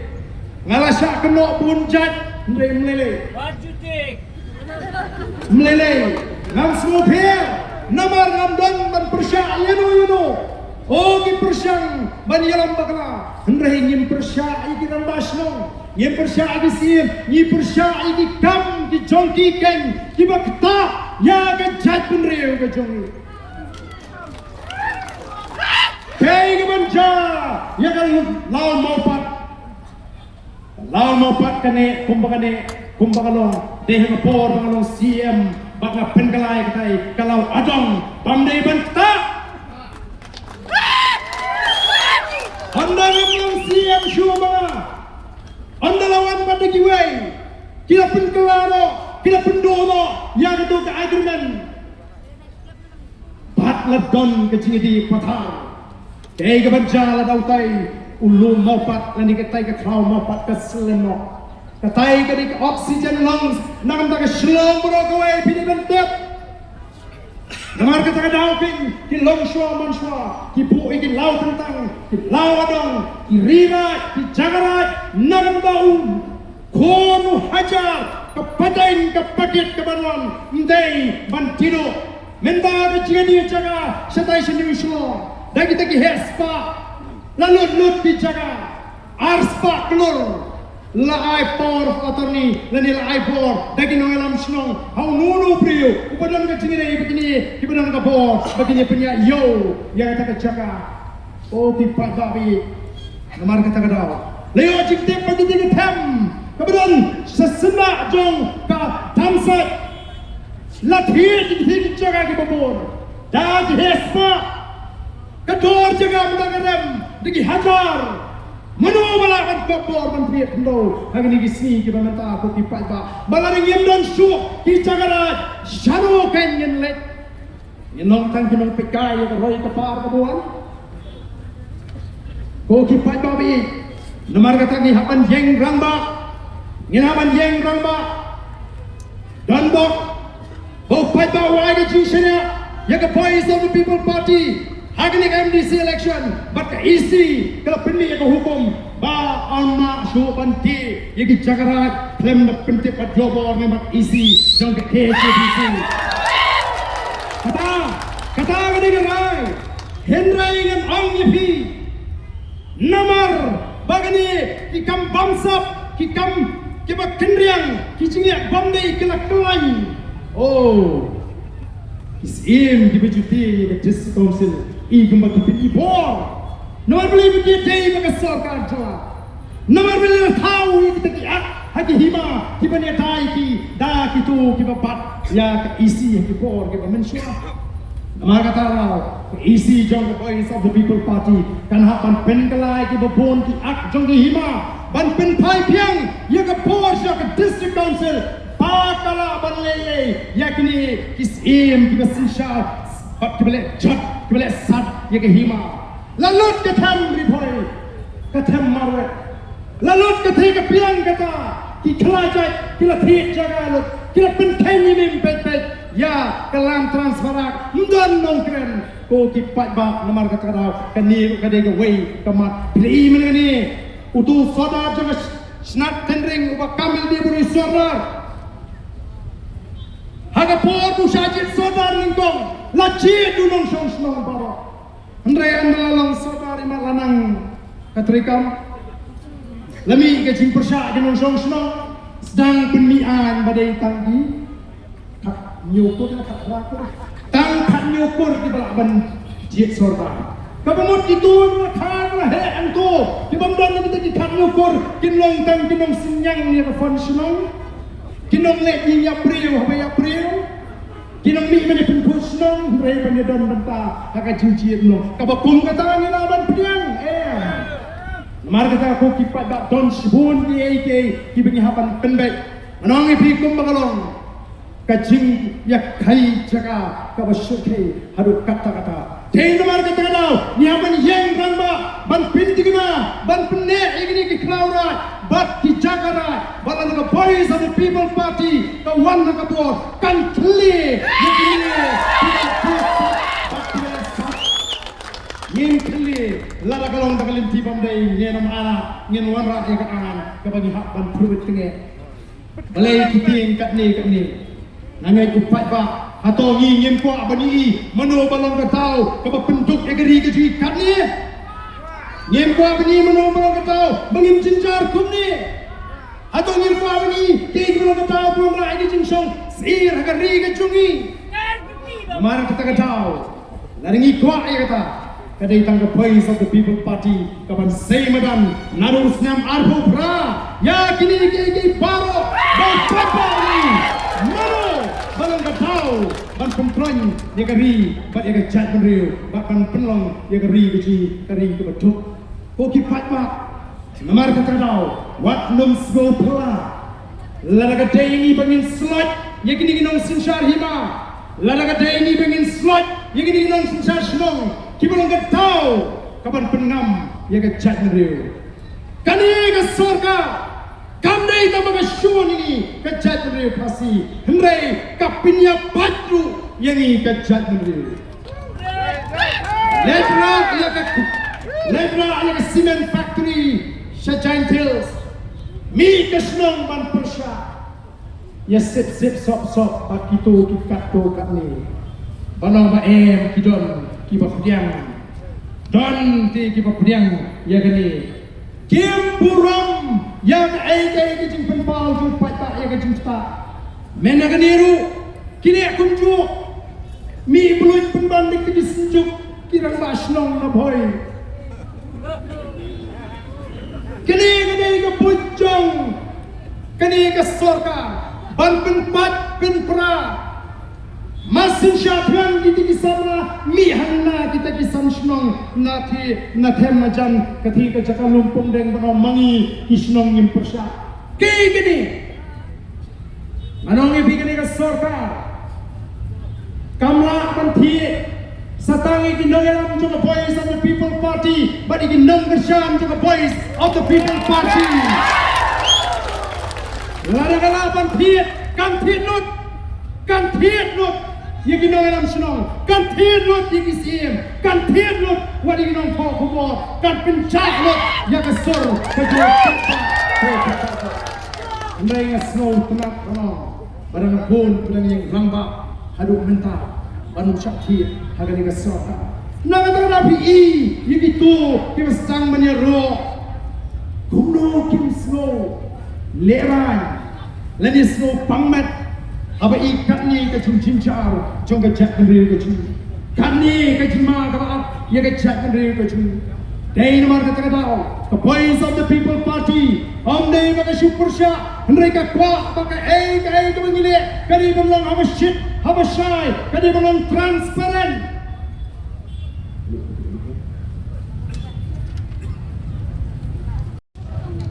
ngalasya keno bunjat Ndre melele. What you think? Melele. Ngam semua pia. Namar ngam don ban persya yeno. Oh ki persyang ban yalam bakla. Ndre ngim persya iki dan basno. Ngim persya iki sim, ngim persya iki kam ki jongki ken ki bakta ya ka Jaidbynriew ka jongi. Kay ka banja ya ka lawan maupat kane kumbakalong deh ngapor bangalong CM baka pengalai katai kalau adong pamdai banta anda ngapong CM syuma anda lawan pada giwai kila penkelaro kila pendono yang itu ke agreement bat ladon ke jingdi patar kay ka banja la dautai ulu maupat lani katai ka klau maupat ka seleno katai ka dik oxygen lungs nakam ta ka shlong bro ka wai pini bentep namar ka ta dauping ki long shwa man shwa ki pu ki lau tentang ki lau adong ki rira ki jagarat nakam ta konu hajar ka padain ka pakit ka banwan ndai bantino menda ka jingadi jaga satai sini shlo dagi taki hespa lalut di jaga arspa klur la ai power of attorney lani la ai power dagi no alam snong hau nunu Briew upadan ka jingire begini kibadan ka bor begini punya yo yang kata jaga oh tipa dabi namar kata kadau leo jikte pagiti Khem kemudian sesena jong ka tamsat lathi jikte jaga ki babor dagi hespa kedor jaga mendagarem digi hajar manu balakan kabor menteri pendo hari ni gisni ki bamata ko ki pa balari ngim don su ki jagarat shano kan yen let yenong tang ki nong pekai ya roi ka par ka buan ko ki pa bi namar kata ni hapan yeng rangba nginaman yeng rangba dan bok bo pa wai ga jishena ya ka voice of the people party Hagnik MDC election, but isi kalau penik yang hukum, ba alma show banti, yang jagarat Khem nak pentik pada global memang isi, jangan KCBC. Kata kena rai, Henry dengan Angyepi, namar bagani kikam bamsap, kikam kibak kendriang, kicingnya bamdai kelak kelain. Oh, isim dibejuti ke District Council. Igam bagi piti bor, nomor beli bagi day bagi sarkar jawab, nomor beli tahu ini kita kiat haki Hima, kita ni tay ki dah kitu kita pat ya isi haki bor kita mensyua, nomor kata rau isi jong the voice of the people party kan hapan pengelai kita bon ki ak jong ki Hima, ban pen pai piang ya ke bor ya ke district council, pakala ban lele ya kini kisim kita sisha, kita boleh jat kebalik sat ya ke Hima lalut ke Khem ripoi ke Khem marwet lalut ke tiga piang kata ki kelajat kila tiap jaga lut kila pentenyi mimpet ya kelam transferak mudon nongkren ko ki pat ba namar kata kata kani kade ke wei kamat Blei mana ni utu soda jaga snap tendering uba kamil dia beri soda haga por musajid soda ningkong lajit dunong song baro andre andalang saudari malanang katrikam lami ke jing persya dunong song sedang pemian badai tanggi tak nyukur tak laku tang tak nyukur di balaban jit sorda kabamut itu kan he anto di bamdan kita di tak nyukur kinong tang kinong sinyang ni fon snong kinong le ya Briew apa ya Briew kinong mi mene penpus nong rei pandedon benta haka jinjit no kabakum kata ni laban piang mar kata ko kipat dak don sibun ki ek ki bengi hapan penbek manong ipi kum bagalong kajing ya kai jaga kabasuke hadu kata dei mar kata dau ni hapan yeng ramba ban pintigna ban penne igni ki klaura bat ki jagara balan ka voice of the people party ka wan ka bo kan kli yin kli lara kalong takalim ti bamdai ngenam ana ngen wan ra ka angan ka bagi hak ban purut tenge Blei kiting kat ni nangai upat ba atau ngim Kwah bani mano balong ka tau ka penduk egeri ke ji kat ni ngim Kwah bani mano balong ka tau bangim cincar kum ni atau ngim Kwah bani ke balong ka tau pun ra ini jinsong sir egeri ke jungi amar kita ka tau laringi Kwah ya kata kadai tangga voice of the people party kapan say madan naru snam arho pra ya kini ke paro ba papa ni mano balang katau ban komproin negeri bat ya Jaidbynriew bahkan penlong ya negeri kari ke betuk ko ki patma namar kata tau wat num sgo pla lalaga day ni bangin slot ya kini ginong sinshar Hima lalaga day ni bangin slot ya kini ginong sinshar shnong kibalong katau kapan penam ya Jaidbynriew kani ke sorga kamdai tamaga syuan ini ke Jaidbynriew kasih hendai kapinya patru yang ini ke Jaidbynriew Ledra ya ke cement factory Giant Hills mi ke senong ban persya ya sip sop bakito kikato kat ni banong ba kidon kiba pediang don ti kiba pediang ya kini kim buram yang ai ke jing penpal ju pata ya ke jing sta mena kaniru kini kunju mi belut penbandik ke senjuk kirang basnong na boy kini ke pujong kini ke sorka ban penpat penpra masin syapran kita kisana mi hanna kita kisan snong nati nathem majan kathi ka jaka lumpung deng bano mangi kisnong ngim persya ke gini manong ibi gini ka sorka kamla panthi satangi kinongelam joka voice of the people party but ikinong kesyam joka voice of the people party ladagala panthi kan thiet nut yang kita dalam senang, kan tiadut yang isim, kan tiadut wat yang kita nak kubur, kan pencahlut yang kesur kejual cepat. Anda yang snow tenang tenang, barang pun barang yang rambak, haduk mentah, barang syakir, harga yang kesur. Nama terhadap yang itu kita sedang menyeru, kuno kim snow, leran, lagi snow pangmat. Apa ikat ni ke cincar, jom ke Jaidbynriew ke cun. Kan ni ke cima ke apa? Ya ke Jaidbynriew ke cun. Day nomor kata the voice of the people party. Day pakai super syak, mereka Kwah pakai ke mengilik. Kadi belum apa shit, apa shy, kadi belum transparent.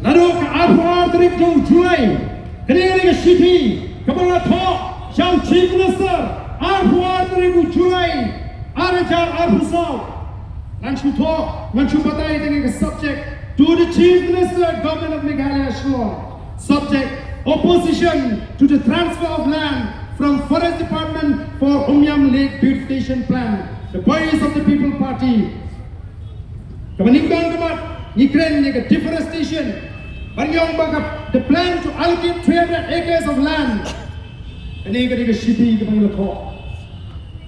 Lalu ke apa trip jauh Julai, kadi ke city. Kepala Tok, Yang Chief Minister, Arhuat 2000 Julai, Arajar Arhusau. Nancu Tok, nancu batai dengan subject to the Chief Minister, Government of Meghalaya Shillong. Subject, opposition to the transfer of land from Forest Department for Umyam Lake Beautification Plan. The voice of the People Party. Kemeningkan kemat, ngikren ke deforestation. Banyong bagap the plan to allocate 300 acres of land. Ini ketika city ke Bangla Tok.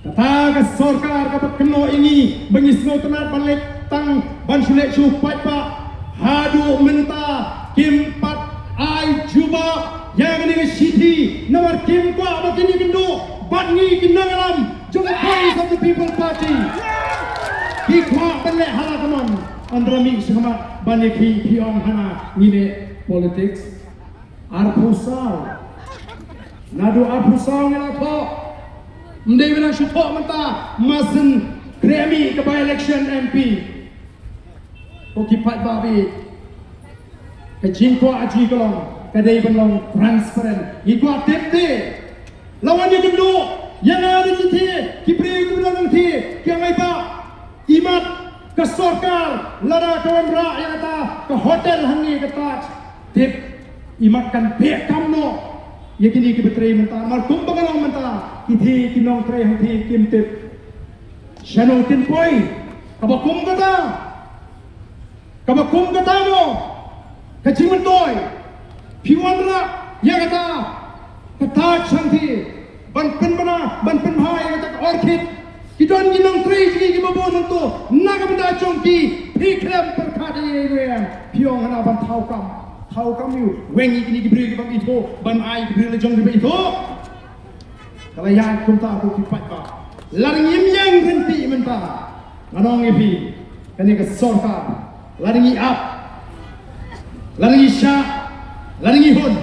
Kata ke sorkar ke keno ini mengisno tenat balik tang ban sulek supat pak hadu menta kimpat ai juba yang ketika city nomor kim Kwah begini kendo bangi kinangalam juga voice of the people party. Ki Kwah balik hala teman. Andra ming semat banyak piong hana ngine politics arpusal nadu arpusal ngela Tok mendai bina syutok menta masin kremi ke by election MP okipat babi ke jingkwa aji kolong kadai belong transparent ikwa tepte lawan yang genduk yang ada jiti kibri ke belakang ti yang aiba imat ke sorkar lada kawan rak yang kata ke hotel hangi kata tip imatkan pek kamno ya kini ke beteri mentah markum bagalong mentah kiti kinong tre hati kim tip shanong tin poi kabakum kata mo kacing mentoy piwan rak ya kata kata shanti ban penbana ban penhai kata orchid kidon ginong tree gi babon to nagamda chongki phikrem perkhadi ream piong hana ban thau kam yu wengi gi bri gi bang ito ban ai bri le jong gi ito kalau yang kumta aku kipat ba larang yang renti menta anong ipi kani ka sorka larang up larang sha larang hun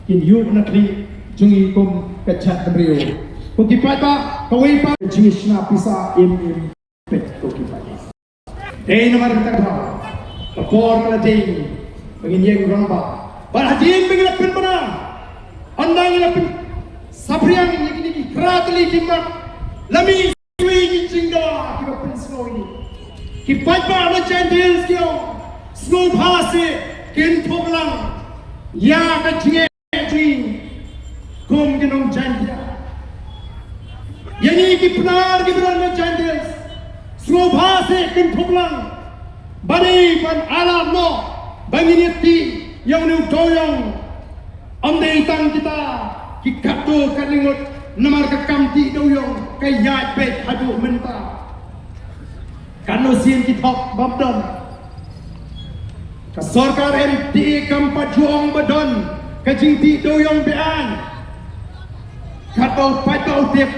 kin yu na kli jungi kum ka Jaidbynriew ko kipat ba kawai pa jingis na pisa im pet ko kipat dei nomor ta ba kapor kala dei bangin yang ramba bar hadin bangin pen bana andang la pen sapriang ni kratli kimat lami sui jingda kiba pensno ini kipat ba na Jaidbynriew kyo snow phase kin thoblang ya ka jinge ji kum ginong Jaidbynriew yani ki pnar na Jaidbynriew snow phase kin thoblang bani ban alam no banginiti yang ni toyong amdei tang kita ki kato kalingot namar ka kamti doyong kay yat pet hadu menta kano sin ki thok babdon ka sarkar MT kampa juang badon ka jingti doyong bean katau patau tip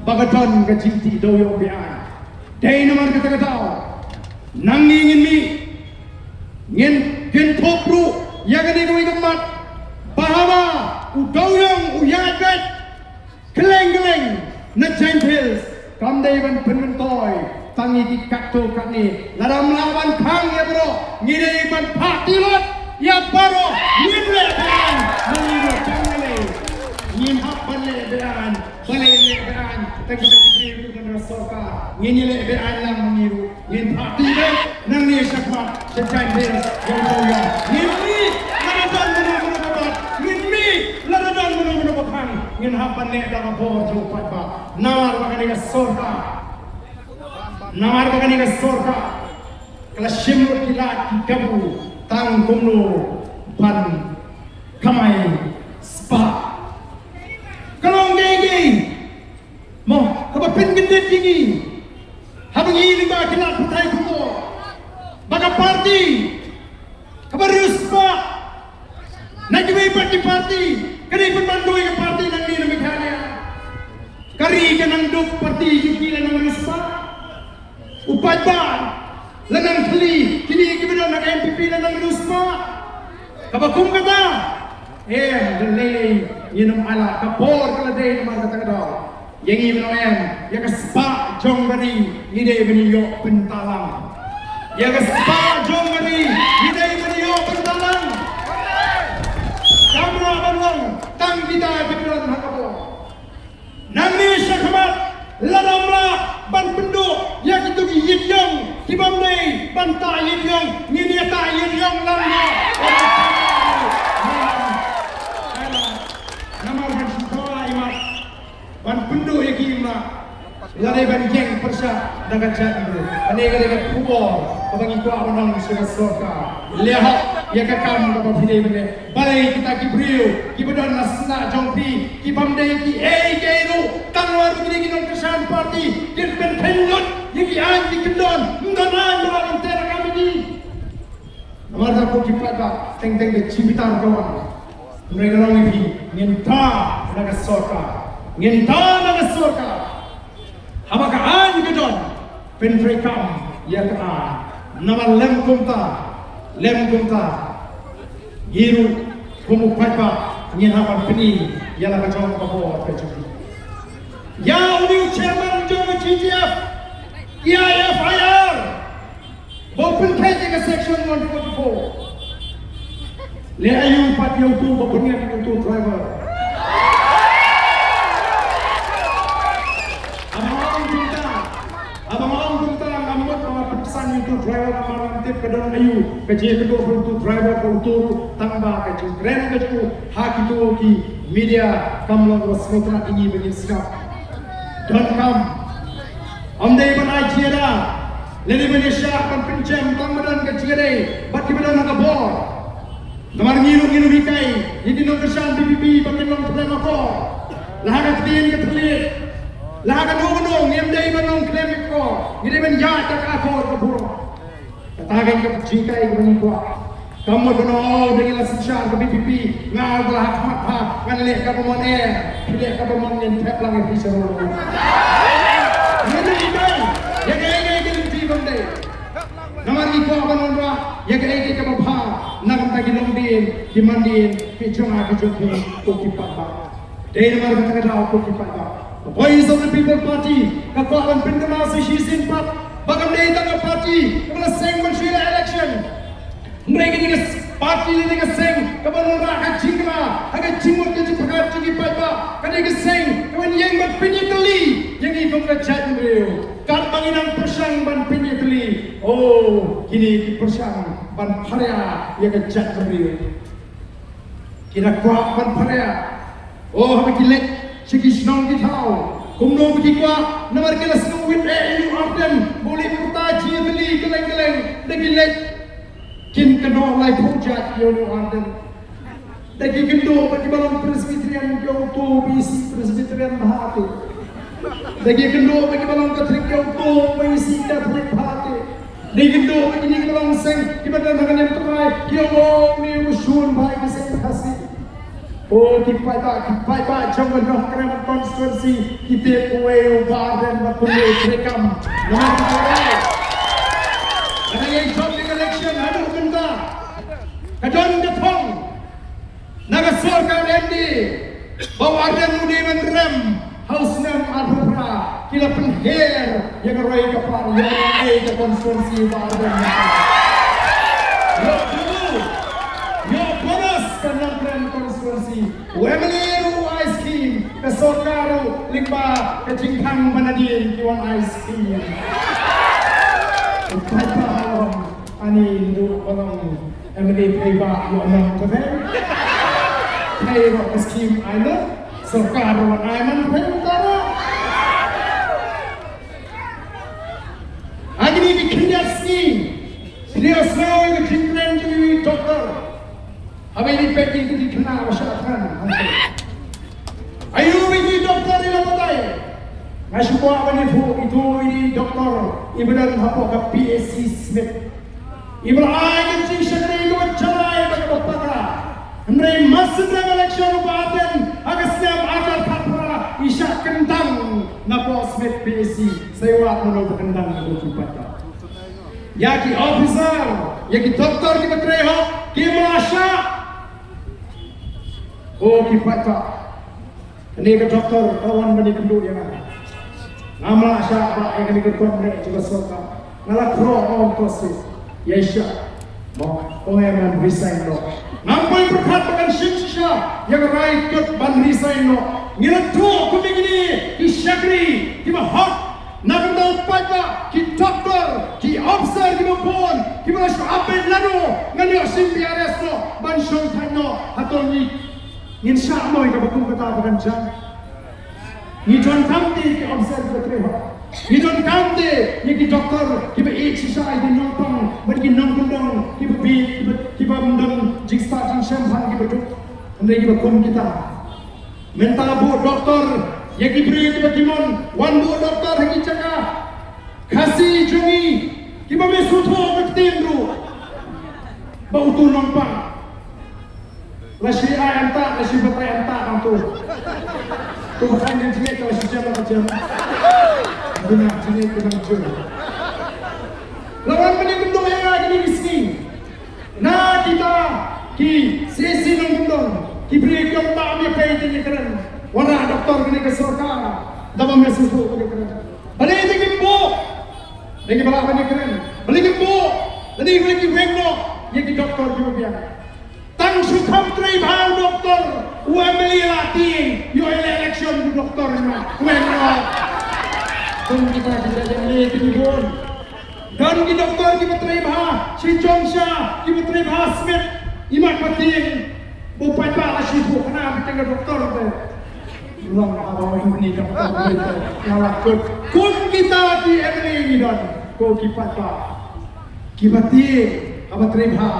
bagadon ka jingti doyong bean dei namar kata nangingin mi ngin kin thopru yagani noi gamat bahama udoyong uyat bet keleng na Jaidbynriew kamdei ban penmentoy tangi ki kakto kakni laram lawan khang ya bro ngirei ban patilot ya baro ngimle ban ngiro changale ngim hap banle ban bale le ban tagi Jaidbynriew kan rasoka ngile ban lam ngiru ngin patilot nang ni sakma Jaidbynriew yang doyong ngimli laradon menabat ngimli laradon menabat ngin hapan le da bo jo patba nawar bagani ka sorka kala shimur kilat ki gabu tang kumno pan kamai spa kalong genge mo kaba pin gendet gini habang ini ba kilat putai kumo baga party kaba ruspa nagwe party kani pembantu ke parti nang ni namikanya kari ka nang duk parti juki nang ruspa upat ba lanang kali kini gibida nang MPP nang ruspa kabakum kata delay yinum ala kapor kala day naman kata daw yang ibno ya ka spa jong bari ngide bani yo pentalang ya ka spa jong bari ngide bani yo pentalang kamera banlang tang kita kebetulan hakapo nami syakhamat ladamla ban penduk yang itu yidyong kibamnei ban ta yidyong ngini ta yidyong langa nama ban sitoa imat ban penduk yakimna lare ban geng persya daga Jaidbynriew ane gale kubo pabangi Kwah banang suka soka lihat ya kakam ka bide bine Blei kita ki Briew ki badon nasna jongpi ki bamdei ki genu tangwar begini ki non kesan parti ki pen penut ki an ki kendon nganai malam tera kami ni amar ko ki pata teng de cibitar kawan mereka orang ini ngenta naga sorka habaka an gedon pen frekam ya ka nama lem kumta giru kumu patba ngin hapan peni yala ka jong ka bo ka chuki ya uni chairman jong GTF EIFIR open case ka section 144 le ayu pat yo tu bo punya tu driver abang kumta ngamot mga pesan itu driver amaran tip kadang ayu kaji kedua untuk driver untuk tambah kaji keren kaji hak itu ki media kamlong wasmotra ini bagi sikap dan kam amdai banai ciara leni Malaysia akan pencem tamadan kaji gede bat kibadan nak bor Namar ngiru Hikai, ini nong kesan PPP pakai nong klaim ako. Lahat tin katlit. Lahat nong Ngim day man nong klaim ko. Ini man ya tak ako kapuro. Katagan ka Hikai ko Kwah. Kamu dono dengan sesyar ke PPP ngal belah mata ngalek ka pemone. Pilih ka pemone tep lang di seru. Ini Hikai. Ya kaya di bande. Namar Kwah banondwa ya kaya ka bapa. Nak bagi lombin, dimandin, kicunga kicuki, koki papa. Dari mana kita kena koki papa? The voice of the people party, kapalan pindah si simpat, bagam dari tengah party, kepala seng mensyira election. Mereka ni party ni ni seng, kepala orang akan cingma, akan cingmut kerja pekat cigi papa, kadang seng, kawan yang berpinjat teli, yang ini kau Jaidbynriew. Kat banginan persang ban pinjat teli. Oh, kini persang ban parya yang Jaidbynriew. Kira Kwah ban parya. Oh, hama kilek segi senang ditau. Kumno bagi Kwah namar kila senang with Ardent boleh putaji teli keleng-keleng degilek kin kena lai project yo Ardent. Dagi kendo bagi balon presbyterian yo tu bisi presbyterian bahatu. Dagi kendo bagi balon Katolik yo tu bisi Katolik bahatu. Dagi kendo bagi ni balon seng kibadan dengan yang terai yo ni usun baik seng kasih. Oh, kipai ba jangan nak kena konstitusi kita kuai Ardent berkuai rekam. Nama kita. Ada yang job election ada benda. Kadang datang. Naga sorkan MD. Bawa Ardent mudi menrem. House name Ardent. Kila penher yang roi kapal yang ke konstitusi Ardent. Yo bonus kanam konstitusi. Wemeliru ice cream kesokaru limba kecingkang manadin kiwan ice cream. Kata ani ndu orang emeli peba yo nang kete. Hey ro ice cream aina sokaru aiman pentara. Agni bikindas ni. Dia semua itu cingkran jadi doktor. Habis packing itu dikenal masyarakat. Ayo ini doktor ini apa Ngasih buat apa itu ini doktor. Ibadan apa ke PSC Smith. Ibadan aja cing syakri itu macamai bagi bapak. Mereka masuk dalam election Ardent. Agak setiap ajar tapra isyak kentang napa Smith PSC. Saya wak menolak kentang itu bapak. Yaki officer, yaki doktor kita terhok, kita asyak. Oh, kita ini ke doktor kawan bani kenduk yang ada. Nama asyak pak yang ini ke kondek juga soka. Ngalak pro orang tosi, ya isyak. Mau yang resign lo. Nampai berkat dengan shisha yang right ket ban resign lo. Ngira tu aku begini, isyakri, kita hot. Nak tahu pada ki doktor, ki officer ki pun, ki masuk apa lalu, ngani simpi ares no, ban shong tano, atau ni insya Allah kita betul kata bukan jang. Ni John Kamti ki officer ki terima, ni John Kamti ni ki doktor ki be sisa di nongpang, bagi nongkundong ki bendong jiksa jing syampan ki betul, anda ki bekum kita. Mental bu doktor. Yang Briew kita kimon, wan bu doktor yang cakap kasih jungi, kita mesuto bertim ru, bau tu nampak, lasi ayam tak, lasi batai ayam tak nantu, tu makan yang jenis kalau sejam macam, benar jenis kita macam, lawan mana bendung yang lagi di sini, nah kita ki sesi nongkundong, ki Briew kita tak ambil pay ini keren. Warna doktor kini kesorka, dalam mesusu kini keren. Balik lagi bu, lagi balap lagi keren. Balik lagi bu, lagi wengno, yang doktor juga biar. Tang sukam tribal doktor, uameli latih, yo election doktor wengno. Tung kita jadi telefon. Dan di doktor kita tribal, si Jongsha, kita tribal Smith, imat pating, bupai bala si bu, kenapa kita doktor tu? Ulang apa ini doktor kita ngalakut. Kun kita di ini dan ko kipat pa. Kipati apa terima.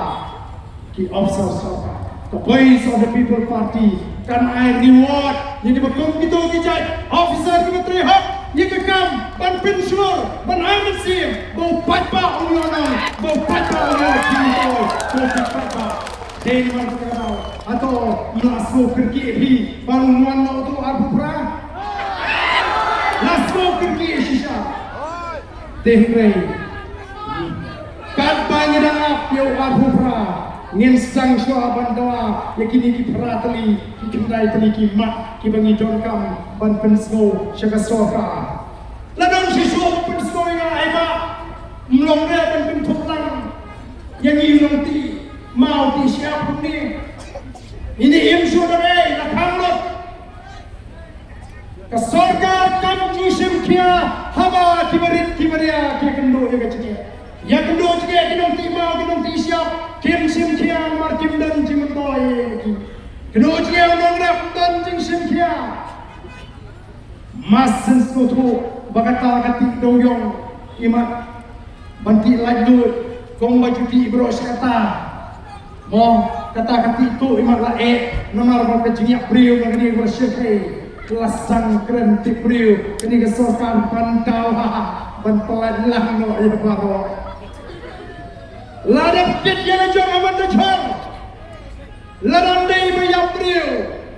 ki officer soka the voice of the people party kan ai reward ye ke bakum kito ki jai officer ki menteri hak ye ke kam ban pensionur ban ai sim bo patpa unyono bo patpa unyono kito bo patpa dei man kau atau lasmo kerki hi baru nuan tu arbu pra lasmo kerki shisha dei kat banyak piau arbu pra ngin sang shua bandawa yakini ki pratali ki kindai tali ki mat ki bangi jonkam ban pensno shaka soka ladang shisho pensno nga aiba mlong re ban pentuk lang yang ilong ti mau ti siap ni ini im sudare la kamlot ka sarkar kam jusim kia haba kibarit kibaria ki kendo ya kachia ya kendo jige kinong ti mau kinong ti siap Kim sim kia mar kim dan jing toy ki keno jia nong rap dan jing sim kia mas sensko tu bagata kati doyong imat banti laju kong baju ti bro sekata mo kata kati tu imat la nomor ba jinyak Briew ngani bersyekai kelas sang keren ti Briew kini kesorkan pantau ban pelan lang no ya baro ladap kit yang jong aman de chong ladam dei bayam Briew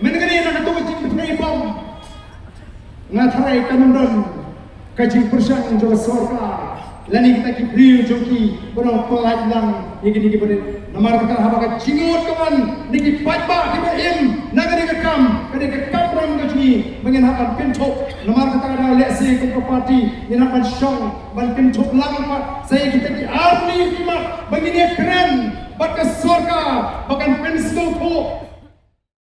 menengani nak tu cing play bom ngatrai kanundon kajing persang jo sorka lani kita ki Briew joki borong pelan lang iki ki beri namar kata haba ka cingut kawan niki patba ki im nagani ka kam kani ka kam ram ka ji mengen hakan pintok namar kata ada lesi ke parti ni hakan shong ban pintok lang pa saya kita ki arni ki mak begini keren bak ka sorka bakan pensno ko